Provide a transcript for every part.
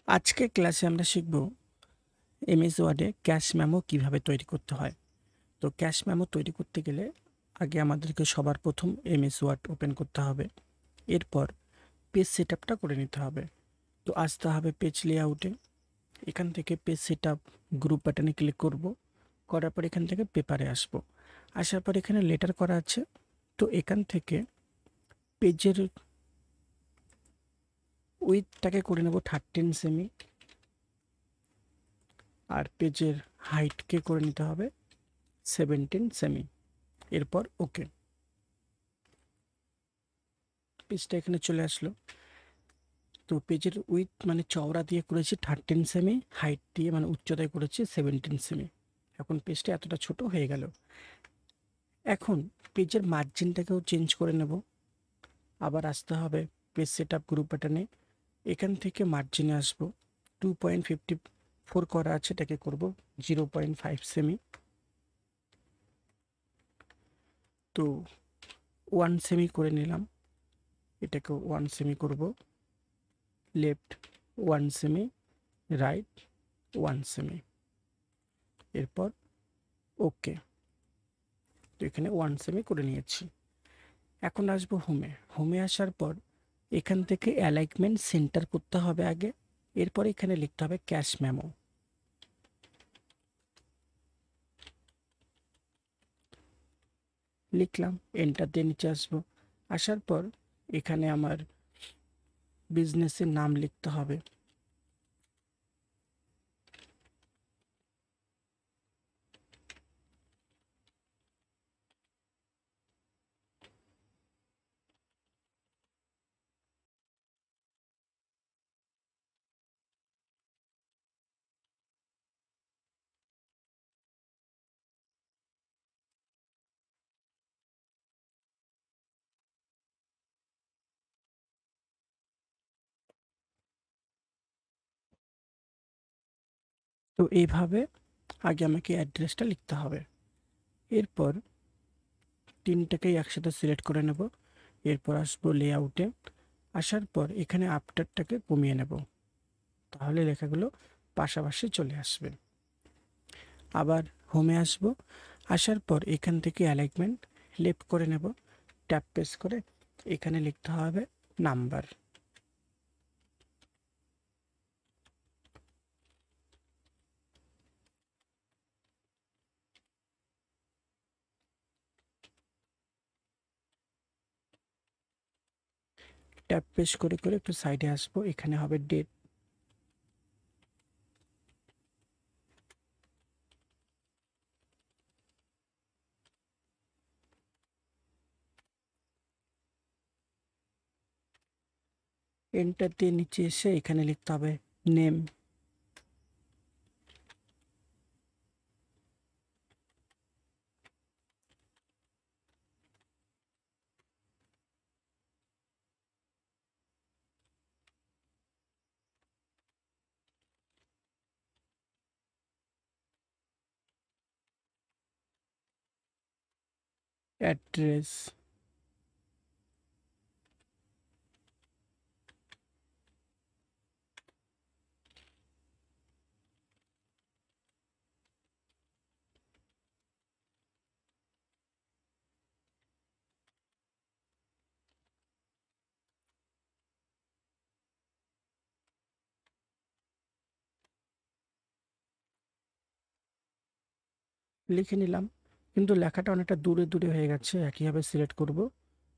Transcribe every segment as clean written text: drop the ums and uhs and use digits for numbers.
আজকের ক্লাসে আমরা শিখব এমএস ওয়ার্ডে ক্যাশ মেমো কিভাবে তৈরি করতে হয়। তো ক্যাশ মেমো তৈরি করতে গেলে আগে আমাদেরকে সবার প্রথম এমএস ওয়ার্ড ওপেন করতে হবে। এরপর পেজ সেটআপটা করে নিতে হবে। তো আসতে হবে পেজ লেআউটে। এখান থেকে পেজ সেটআপ গ্রুপ বাটনে ক্লিক করব। করার পর এখান থেকে পেপারে আসব। আসার পর এখানে লেটার করা আছে। তো এখান থেকে পেজের উইডথটাকে করে নেব 13 সেমি, আর পেজের হাইটকে করে নিতে হবে 17 সেমি। এরপর ওকে, পেজটা এখানে চলে আসলো। তো পেজের উইথ মানে চওড়া দিয়ে করেছি 13 সেমি, হাইট দিয়ে মানে উচ্চতায় করেছি 17 সেমি। এখন পেজটা এতটা ছোট হয়ে গেল। এখন পেজের মার্জিনটাকেও চেঞ্জ করে নেব। আবার আসতে হবে পেজ সেটআপ গ্রুপ বাটনে। এখান থেকে মার্জিনে আসব। 2.54 করা আছে, এটাকে করব 0.5 সেমি। তো 1 সেমি করে নিলাম, এটাকে 1 সেমি করব। Left 1 semi, right 1 semi. এরপর ওকে। তো এখানে 1 সেমি করে নিয়েছি। এখন আসবো হোমে। হোমে আসার পর এখান থেকে অ্যালাইনমেন্ট সেন্টার করতে হবে আগে। এরপর এখানে লিখতে হবে ক্যাশ মেমো। লিখলাম, এন্টার দিয়ে নিচে আসবো। আসার পর এখানে আমার বিজনেসের নাম লিখতে হবে। তো এইভাবে আগে আমাকে অ্যাড্রেসটা লিখতে হবে। এরপর তিনটাকেই একসাথে সিলেক্ট করে নেব। এরপর আসবো লেআউটে। আসার পর এখানে আফটারটাকে কমিয়ে নেব, তাহলে লেখাগুলো পাশাপাশি চলে আসবে। আবার হোমে আসব। আসার পর এখান থেকে অ্যালাইনমেন্ট লেফট করে নেব। ট্যাপ প্রেস করে এখানে লিখতে হবে নাম্বার। ট্যাপ প্রেস করে করে একটু সাইডে আসবো, এখানে হবে ডেট। এন্টার দিয়ে নিচে এসে এখানে লিখতে হবে নেম। অ্যাড্রেস। লিখে নিলাম, কিন্তু লেখাটা অনেকটা দূরে দূরে হয়ে গেছে। একইভাবে সিলেক্ট করব,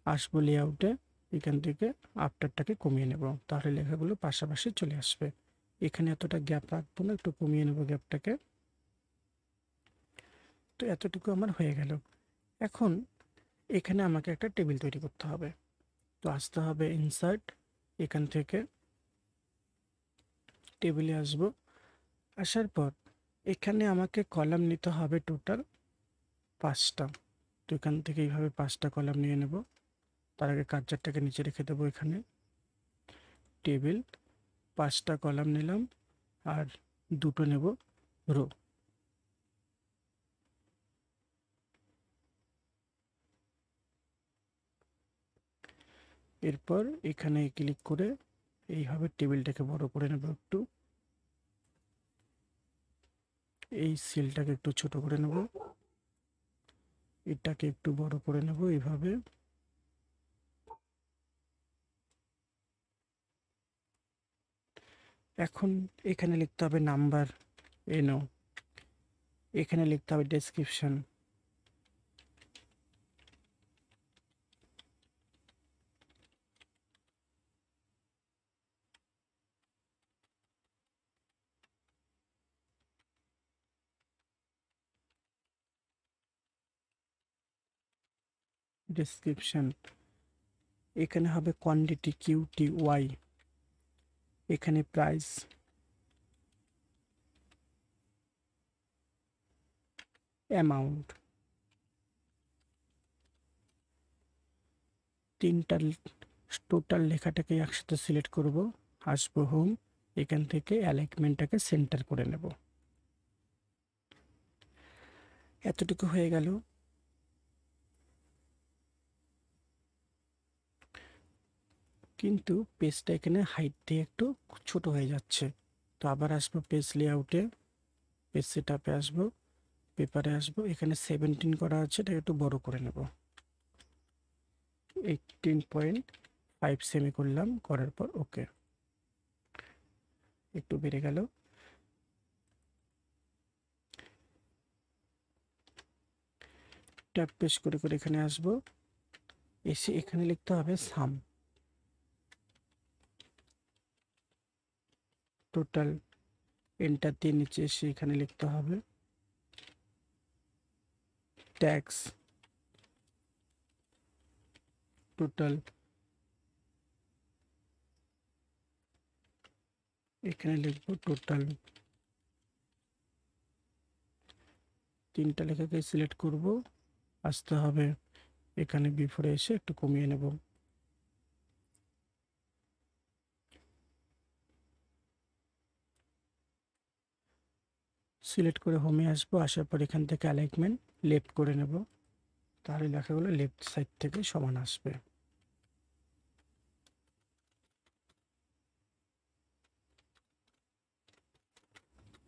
আসবো লেআউটে। এখান থেকে আফটারটাকে কমিয়ে নেব, তাহলে লেখাগুলো পাশাপাশি চলে আসবে। এখানে এতটা গ্যাপ রাখবো না, একটু কমিয়ে নেব গ্যাপটাকে। তো এতটুকু আমার হয়ে গেল। এখন এখানে আমাকে একটা টেবিল তৈরি করতে হবে। তো আসতে হবে ইনসার্ট, এখান থেকে টেবিলে আসব। আসার পর এখানে আমাকে কলাম নিতে হবে টোটাল 5টা। তো এখান থেকে এইভাবে 5টা কলাম নিয়ে নেব। তার আগে কার্সারটাকে নিচে রেখে দেবো। এখানে টেবিল 5টা কলাম নিলাম, আর দুটো নেব রো। এরপর এখানে ক্লিক করে এইভাবে টেবিলটাকে বড় করে নেব একটু, এই সেলটাকে একটু ছোট করে নেব, এটাকে একটু বড় করে নেব এইভাবে। এখন এখানে লিখতে হবে নাম্বার এনো, এখানে লিখতে হবে ডেসক্রিপশন, ডেসক্রিপশন, এখানে হবে কোয়ান্টিটি কিউটি ওয়াই, এখানে প্রাইস, অ্যামাউন্ট, তিনটা টোটাল লেখাটাকে একসাথে সিলেক্ট করব, আসবো হোম, এখান থেকে অ্যালাইনমেন্টটাকে সেন্টার করে নেব। এতটুকু হয়ে গেল। কিন্তু পেজটা এখানে হাইট দিয়ে একটু ছোট হয়ে যাচ্ছে, তো আবার আসবো পেজ লেআউটে, পেজ সেটআপে আসবো, পেপারে আসবো, এখানে 17 করা আছে, এটা একটু বড় করে নেব, 18.5 সেমি করলাম, করার পর ওকে, একটু বেড়ে গেল। ট্যাব পেশ করে করে এখানে আসবো, এসে এখানে লিখতে হবে সাম, টোটাল, এন্টার দিয়ে নিচে এসে এখানে লিখতে হবে ট্যাক্স, টোটাল, এখানে লিখবো টোটাল, তিনটা লেখাকে সিলেক্ট করব, আসতে হবে এখানে বিফোরে এসে একটু কমিয়ে নেব, সিলেক্ট করে হোমে আসবো, আসার পর এখান থেকে অ্যালাইনমেন্ট লেফট করে নেব, তাহলে লেখাগুলো লেফট সাইড থেকে সমান আসবে।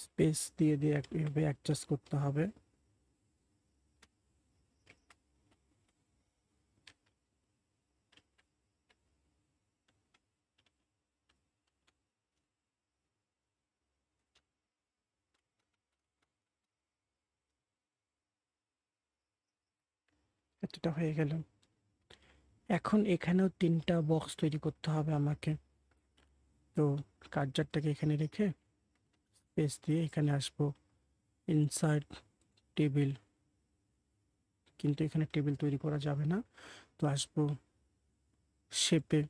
স্পেস দিয়ে দিয়ে এভাবে অ্যাডজাস্ট করতে হবে। এতটা হয়ে গেল। এখন এখানেও তিনটা বক্স তৈরি করতে হবে আমাকে, তো কার্সারটাকে এখানে রেখে স্পেস দিয়ে এখানে আসবো, ইনসার্ট টেবিল, কিন্তু এখানে টেবিল তৈরি করা যাবে না, তো আসবো শেপে,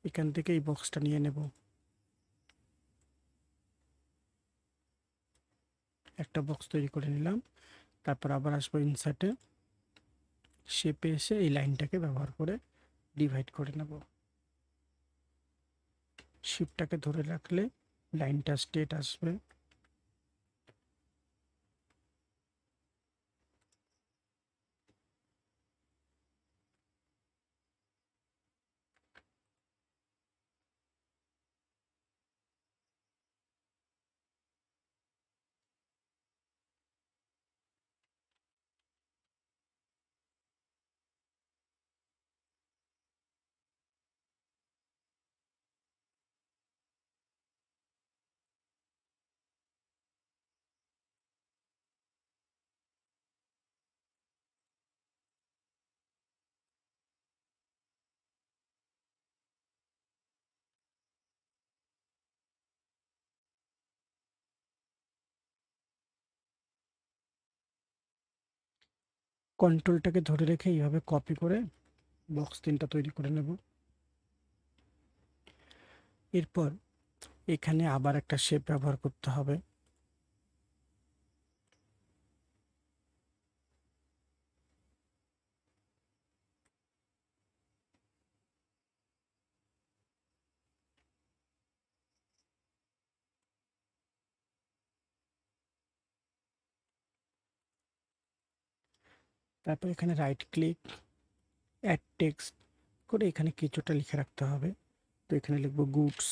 এখান থেকে এই বক্সটা নিয়ে নেব, একটা বক্স তৈরি করে নিলাম, তারপর আবার আসবো ইনসার্টে, শেপে এসে এই লাইনটাকে ব্যবহার করে ডিভাইড করে নেব, শিপটাকে ধরে রাখলে লাইনটা স্ট্রেট আসবে। কন্ট্রোলটাকে ধরে রেখে এইভাবে কপি করে বক্স তিনটা তৈরি করে নেব। এরপর এখানে আবার একটা শেপ ব্যবহার করতে হবে, তারপর এখানে রাইট ক্লিক, অ্যাড টেক্সট করে এখানে কিছুটা লিখে রাখতে হবে, তো এখানে লিখবো গুডস।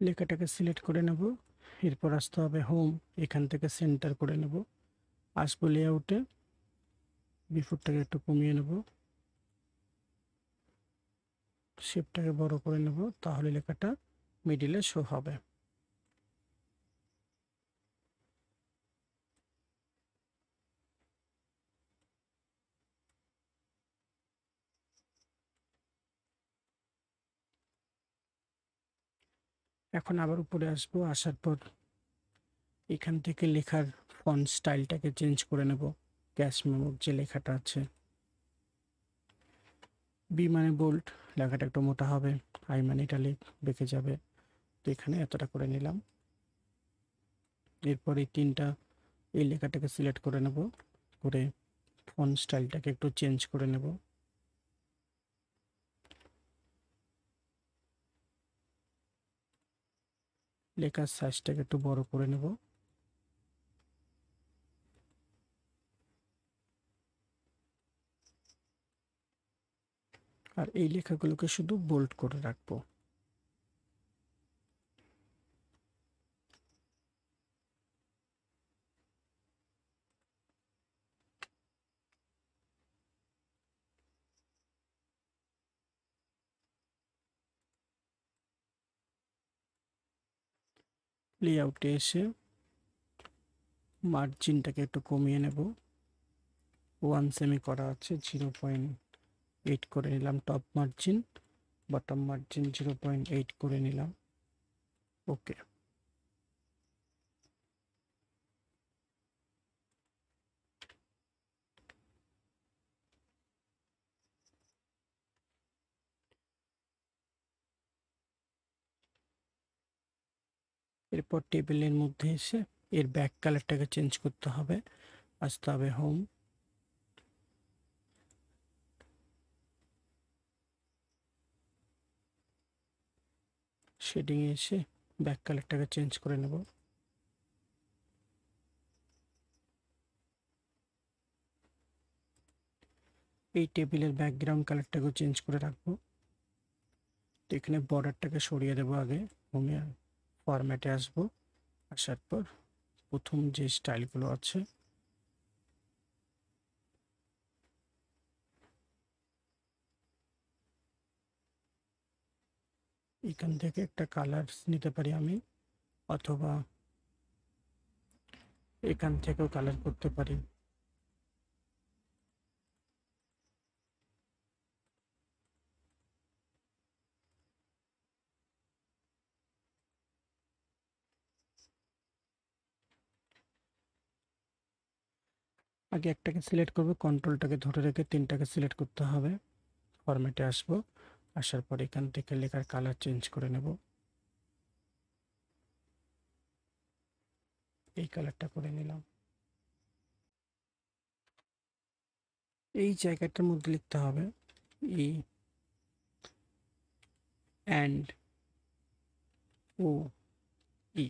লেখাটাকে সিলেক্ট করে নেব, এরপর আসতে হবে হোম, এখান থেকে সেন্টার করে নেব, আসবো লেআউটে, বিফোরটাকে একটু কমিয়ে নেব, শেপটাকে বড় করে নেব, তাহলে লেখাটা মিডিলে শো হবে। এখন আবার উপরে আসবো, আসার পর এখান থেকে লেখার ফন্ট স্টাইলটাকে চেঞ্জ করে নেব। ক্যাশ মেমোর যে লেখাটা আছে, বি মানে বোল্ড, লেখাটা একটু মোটা হবে, আই মানে ইটালিক, বেঁকে যাবে, তো এখানে এতটা করে নিলাম। এরপর এই লেখাটাকে সিলেক্ট করে নেব, করে ফন্ট স্টাইলটাকে একটু চেঞ্জ করে নেব। লেখার সাইজটাকে একটু বড় করে নেব। আর এই লেখাগুলোকে শুধু বোল্ড করে রাখবো। লেআউটে এসে মার্জিনটাকে একটু কমিয়ে নেব, 1 সেমি করা আছে, 0.8 করে নিলাম টপ মার্জিন, বটম মার্জিন 0.8 করে নিলাম। ওকে। এরপর টেবিলের মধ্যে এসে এর ব্যাক কালারটাকে চেঞ্জ করতে হবে, আসতে হবে হোম, শেডিংয়ে এসে ব্যাক কালারটাকে চেঞ্জ করে নেব। এই টেবিলের ব্যাকগ্রাউন্ড কালারটাকেও চেঞ্জ করে রাখবো। তো এখানে বর্ডারটাকে সরিয়ে দেবো আগে, হোমে ফরম্যাটে আসবো, আসার পর প্রথম যে স্টাইলগুলো আছে এখান থেকে একটা কালার নিতে পারি আমি, অথবা এখান থেকেও কালার করতে পারি। আগে একটাকে সিলেক্ট করব, কন্ট্রোলটাকে ধরে রেখে তিনটাকে সিলেক্ট করতে হবে, ফরম্যাটে আসবো, আসার পর এখান থেকে লেখার কালার চেঞ্জ করে নেব, এই কালারটা করে নিলাম। এই জায়গাটার মধ্যে লিখতে হবে ই অ্যান্ড ও ই।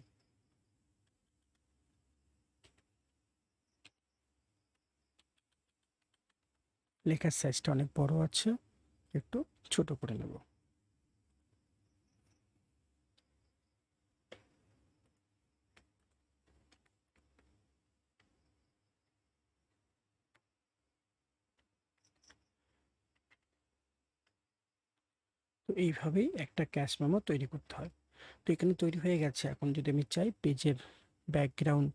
লেখার সাইজটা অনেক বড় আছে, একটু ছোট করে নেব। তো এইভাবেই একটা ক্যাশ মেমো তৈরি করতে হয়। তো এখানে তৈরি হয়ে গেছে। এখন যদি আমি চাই পেজের ব্যাকগ্রাউন্ড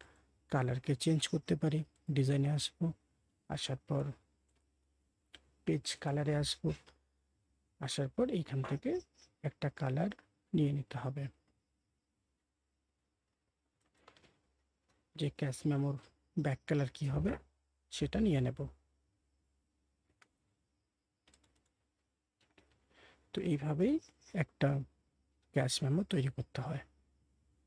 কালারকে চেঞ্জ করতে পারি, ডিজাইনে আসবো, আসার পর পেজ কালারে আসবো, আসার পর এইখান থেকে একটা কালার নিয়ে নিতে হবে। যে ক্যাশ মেমোর ব্যাক কালার কি হবে সেটা নিয়ে নেব। তো এইভাবেই একটা ক্যাশ মেমো তৈরি করতে হয়।